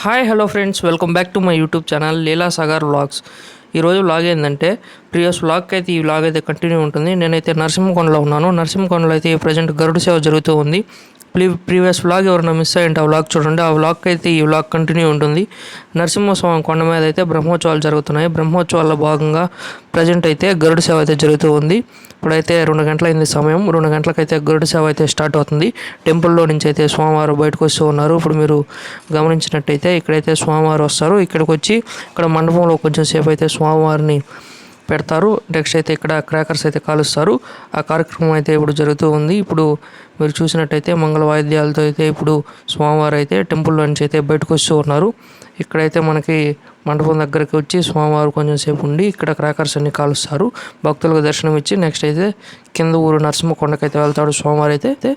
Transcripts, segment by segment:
Hi hello friends, welcome back to my YouTube channel Leela Sagar vlogs. ఈరోజు vlog ఏంటంటే previous వ్లాగ్కి అయితే ఈ vlog అయితే కంటిన్యూ ఉంటుంది. నేనైతే నరసింహకొండలో ఉన్నాను. నరసింహకొండలో అయితే ప్రజెంట్ గరుడ సేవ జరుగుతూ ఉంది. ప్రీవియస్ వ్లాగ్ ఎవరైనా మిస్ అయ్యింటే ఆ వ్లాగ్ చూడండి. ఆ వ్లాగ్కి అయితే ఈ వ్లాగ్ కంటిన్యూ ఉంటుంది. నరసింహస్వామి కొండ మీద అయితే బ్రహ్మోత్సవాలు జరుగుతున్నాయి. బ్రహ్మోత్సవాల్లో భాగంగా ప్రజెంట్ అయితే గరుడ సేవ అయితే జరుగుతూ ఉంది. ఇప్పుడైతే 2 గంటలైంది సమయం. 2 గంటలకైతే గరుడ సేవ అయితే స్టార్ట్ అవుతుంది. టెంపుల్లో నుంచి అయితే స్వామివారు బయటకు వస్తూ ఉన్నారు. ఇప్పుడు మీరు గమనించినట్టయితే ఇక్కడైతే స్వామివారు వస్తారు. ఇక్కడికి వచ్చి ఇక్కడ మండపంలో కొంచెం సేపు అయితే స్వామివారిని పెడతారు. నెక్స్ట్ అయితే ఇక్కడ క్రాకర్స్ అయితే కాలుస్తారు. ఆ కార్యక్రమం అయితే ఇప్పుడు జరుగుతూ ఉంది. ఇప్పుడు మీరు చూసినట్టయితే మంగళ వాయిద్యాలతో అయితే ఇప్పుడు స్వామివారు అయితే టెంపుల్లో నుంచి అయితే బయటకు వస్తూ ఉన్నారు. ఇక్కడైతే మనకి మండపం దగ్గరికి వచ్చి స్వామివారు కొంచెం సేపు ఉండి ఇక్కడ క్రాకర్స్ అన్ని కాలుస్తారు. భక్తులకు దర్శనం ఇచ్చి నెక్స్ట్ అయితే కింద ఊరు నరసింహకొండకైతే వెళ్తాడు స్వామివారు అయితే.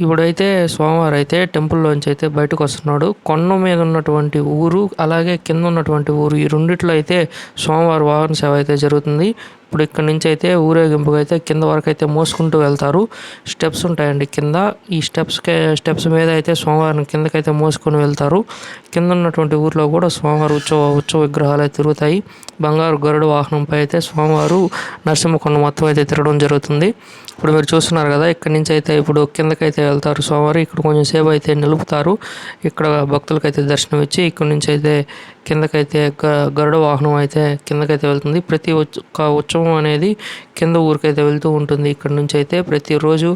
ఇప్పుడైతే సోమవారం అయితే టెంపుల్లోంచి అయితే బయటకు వస్తున్నాడు. కొండ మీద ఉన్నటువంటి ఊరు అలాగే కింద ఉన్నటువంటి ఊరు ఈ రెండిట్లో అయితే సోమవారం వాహన సేవ అయితే జరుగుతుంది. ఇప్పుడు ఇక్కడ నుంచి అయితే ఊరేగింపుగా అయితే కింద వరకు అయితే మోసుకుంటూ వెళ్తారు. స్టెప్స్ ఉంటాయండి కింద. ఈ స్టెప్స్ మీద అయితే సోమవారం కిందకైతే మోసుకొని వెళ్తారు. కింద ఉన్నటువంటి ఊర్లో కూడా సోమవారం ఉత్సవ విగ్రహాలు అయితే తిరుగుతాయి. బంగారు గరుడ వాహనంపై అయితే సోమవారం నరసింహకొండ మొత్తం అయితే తిరగడం జరుగుతుంది. ఇప్పుడు మీరు చూస్తున్నారు కదా, ఇక్కడ నుంచి అయితే ఇప్పుడు కిందకైతే వెళ్తారు సోమవారం. ఇక్కడ కొంచెం సేపు అయితే నిలుపుతారు. ఇక్కడ భక్తులకైతే దర్శనం ఇచ్చి ఇక్కడ నుంచి అయితే కిందకైతే గరుడ వాహనం అయితే కిందకైతే వెళ్తుంది. ప్రతి ఉత్సవం అనేది కింద ఊరికైతే వెళ్తూ ఉంటుంది. ఇక్కడ నుంచి అయితే ప్రతిరోజు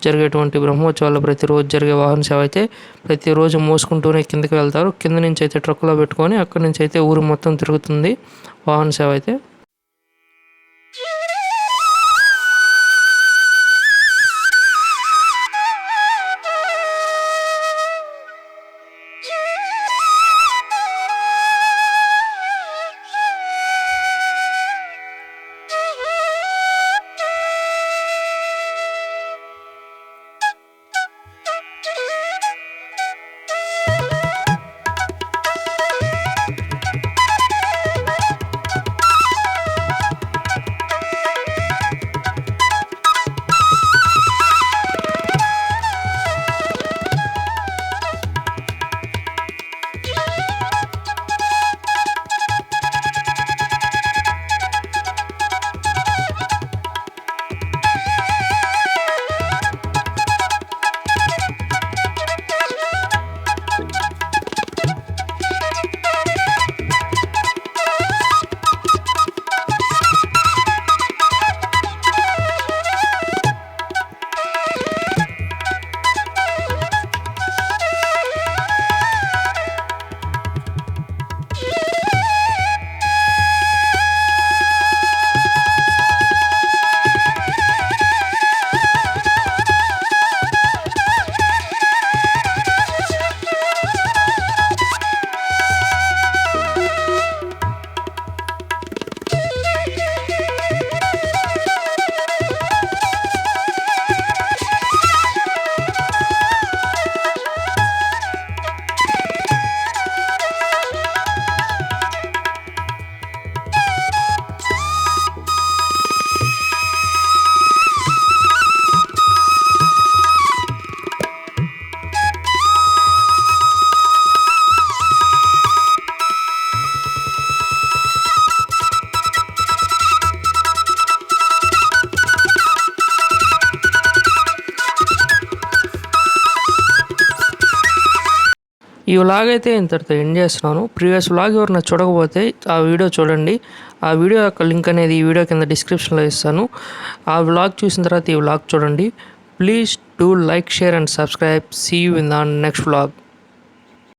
జరిగేటువంటి బ్రహ్మోత్సవాలు ప్రతిరోజు జరిగే వాహన సేవ అయితే ప్రతిరోజు మోసుకుంటూనే కిందకి వెళ్తారు. కింద నుంచి అయితే ట్రక్కులో పెట్టుకొని అక్కడి నుంచి అయితే ఊరు మొత్తం తిరుగుతుంది వాహన సేవ అయితే. ఈ వ్లాగ్ అయితే ఇంతటితో ఎండ్ చేస్తున్నాను. ప్రీవియస్ వ్లాగ్ ఎవరైనా చూడకపోతే ఆ వీడియో చూడండి. ఆ వీడియో యొక్క లింక్ అనేది ఈ వీడియో కింద డిస్క్రిప్షన్లో ఇస్తాను. ఆ వ్లాగ్ చూసిన తర్వాత ఈ వ్లాగ్ చూడండి. Please do like, share and subscribe. See you in the next vlog.